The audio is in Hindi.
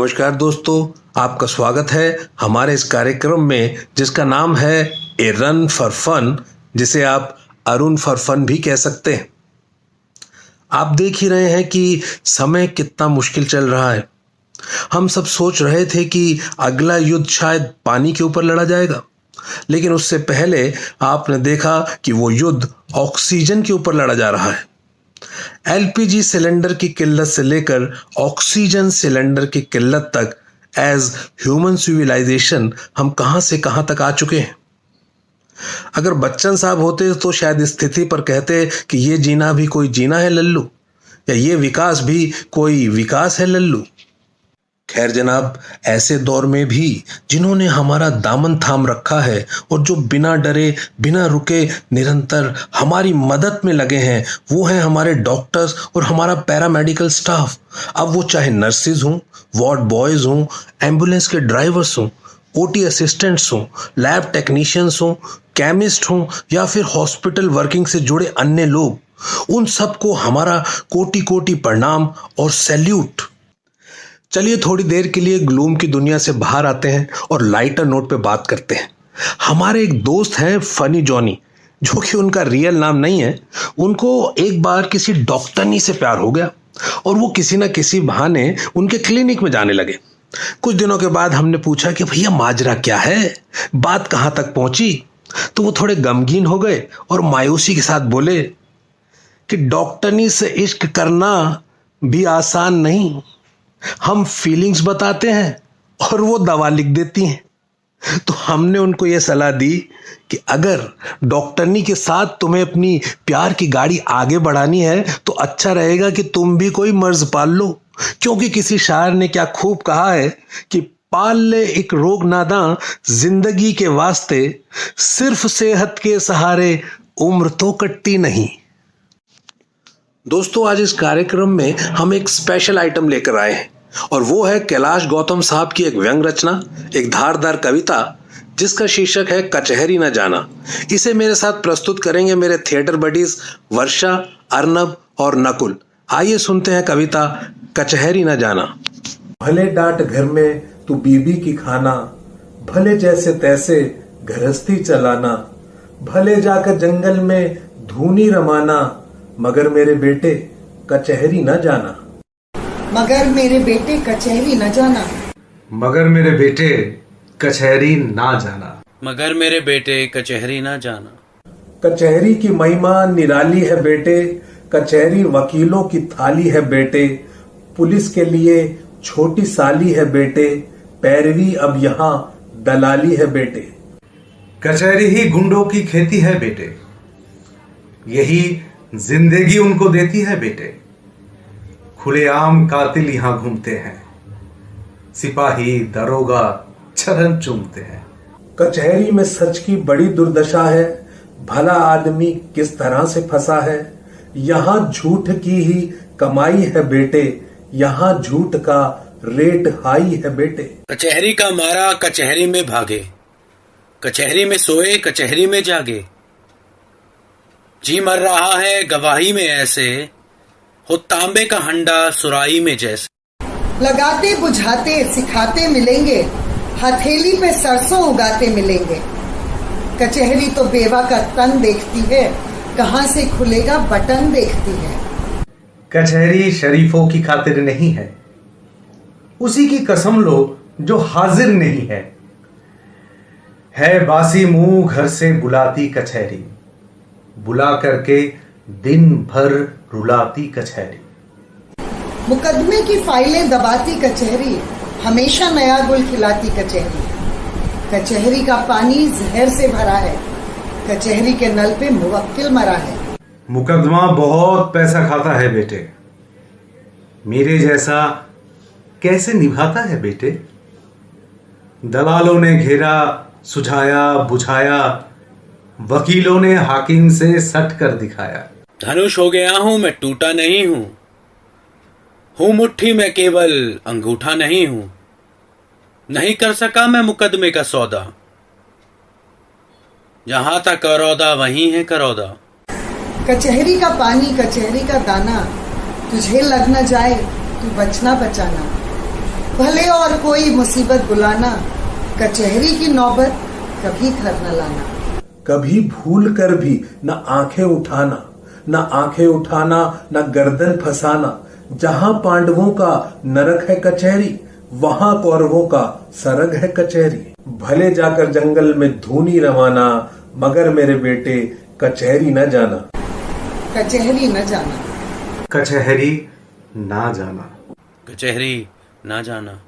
नमस्कार दोस्तों, आपका स्वागत है हमारे इस कार्यक्रम में जिसका नाम है ए रन फॉर फन, जिसे आप अरुण फॉर फन भी कह सकते हैं। आप देख ही रहे हैं कि समय कितना मुश्किल चल रहा है। हम सब सोच रहे थे कि अगला युद्ध शायद पानी के ऊपर लड़ा जाएगा, लेकिन उससे पहले आपने देखा कि वो युद्ध ऑक्सीजन के ऊपर लड़ा जा रहा है। एलपीजी सिलेंडर की किल्लत से लेकर ऑक्सीजन सिलेंडर की किल्लत तक एज ह्यूमन सिविलाइजेशन हम कहां से कहां तक आ चुके हैं। अगर बच्चन साहब होते तो शायद इस स्थिति पर कहते कि ये जीना भी कोई जीना है लल्लू, या ये विकास भी कोई विकास है लल्लू। खैर जनाब, ऐसे दौर में भी जिन्होंने हमारा दामन थाम रखा है और जो बिना डरे बिना रुके निरंतर हमारी मदद में लगे हैं, वो हैं हमारे डॉक्टर्स और हमारा पैरामेडिकल स्टाफ। अब वो चाहे नर्सिस हों, वार्ड बॉयज हों, एम्बुलेंस के ड्राइवर्स हों, ओटी असिस्टेंट्स हों, लैब टेक्नीशियंस हों, केमिस्ट हों, या फिर हॉस्पिटल वर्किंग से जुड़े अन्य लोग, उन सबको हमारा कोटि कोटि प्रणाम और सैल्यूट। चलिए थोड़ी देर के लिए ग्लूम की दुनिया से बाहर आते हैं और लाइटर नोट पे बात करते हैं। हमारे एक दोस्त हैं फनी जॉनी, जो कि उनका रियल नाम नहीं है। उनको एक बार किसी डॉक्टरनी से प्यार हो गया और वो किसी ना किसी बहाने उनके क्लिनिक में जाने लगे। कुछ दिनों के बाद हमने पूछा कि भैया माजरा क्या है, बात कहाँ तक पहुंची। तो वो थोड़े गमगीन हो गए और मायूसी के साथ बोले कि डॉक्टरनी से इश्क करना भी आसान नहीं, हम फीलिंग्स बताते हैं और वो दवा लिख देती हैं। तो हमने उनको ये सलाह दी कि अगर डॉक्टरनी के साथ तुम्हें अपनी प्यार की गाड़ी आगे बढ़ानी है तो अच्छा रहेगा कि तुम भी कोई मर्ज पाल लो, क्योंकि किसी शायर ने क्या खूब कहा है कि पाल ले एक रोग नादां जिंदगी के वास्ते, सिर्फ सेहत के सहारे उम्र तो कटती नहीं। दोस्तों, आज इस कार्यक्रम में हम एक स्पेशल आइटम लेकर आए हैं और वो है कैलाश गौतम साहब की एक व्यंग रचना, एक धारदार कविता जिसका शीर्षक है कचहरी न जाना। इसे मेरे साथ प्रस्तुत करेंगे मेरे थिएटर बडीज वर्षा, अर्नब और नकुल। आइए सुनते हैं कविता कचहरी न जाना। भले डांट घर में तू बीबी की खाना, भले जैसे तैसे गृहस्थी चलाना, भले जाकर जंगल में धूनी रमाना, मगर मेरे बेटे कचहरी न जाना। मगर मेरे बेटे कचहरी न जाना। मगर मेरे बेटे कचहरी ना जाना। मगर मेरे बेटे कचहरी ना जाना। कचहरी की महिमा निराली है बेटे, कचहरी वकीलों की थाली है बेटे, पुलिस के लिए छोटी साली है बेटे, पैरवी अब यहाँ दलाली है बेटे। कचहरी ही गुंडों की खेती है बेटे, यही जिंदगी उनको देती है बेटे। खुलेआम कातिल यहां घूमते हैं, सिपाही दरोगा चरण चूमते हैं। कचहरी में सच की बड़ी दुर्दशा है, भला आदमी किस तरह से फंसा है। यहाँ झूठ की ही कमाई है बेटे, यहाँ झूठ का रेट हाई है बेटे। कचहरी का मारा कचहरी में भागे, कचहरी में सोए कचहरी में जागे। जी मर रहा है गवाही में ऐसे, हो तांबे का हंडा सुराही में जैसे। लगाते बुझाते सिखाते मिलेंगे, हथेली पे सरसों उगाते मिलेंगे। कचहरी तो बेवा का तन देखती है, कहां से खुलेगा बटन देखती है। कचहरी शरीफों की खातिर नहीं है, उसी की कसम लो जो हाजिर नहीं है बासी मुंह घर से बुलाती कचहरी, बुला करके दिन भर रुलाती कचहरी। मुकदमे की फाइलें दबाती कचहरी, हमेशा नया गुल खिलाती कचहरी। कचहरी का पानी जहर से भरा है, कचहरी के नल पे मुवक्किल मरा है। मुकदमा बहुत पैसा खाता है बेटे, मेरे जैसा कैसे निभाता है बेटे। दलालों ने घेरा सुझाया बुझाया, वकीलों ने हाकिम से सट कर दिखाया। धनुष हो गया हूं मैं टूटा नहीं हूं मुट्ठी में केवल अंगूठा नहीं हूं। नहीं कर सका मैं मुकदमे का सौदा, जहां तक करौदा वहीं है करौदा। कचहरी का पानी कचहरी का दाना, तुझे लग न जाए तू बचना बचाना। भले और कोई मुसीबत बुलाना, कचहरी की नौबत कभी घर न लाना। कभी भूल कर भी न आंखें उठाना, न आंखें उठाना, न गर्दन फंसाना। जहां पांडवों का नरक है कचहरी, वहां कौरवों का सरग है कचहरी। भले जाकर जंगल में धूनी रवाना, मगर मेरे बेटे कचहरी न जाना। कचहरी न जाना। कचहरी ना जाना। कचहरी ना जाना।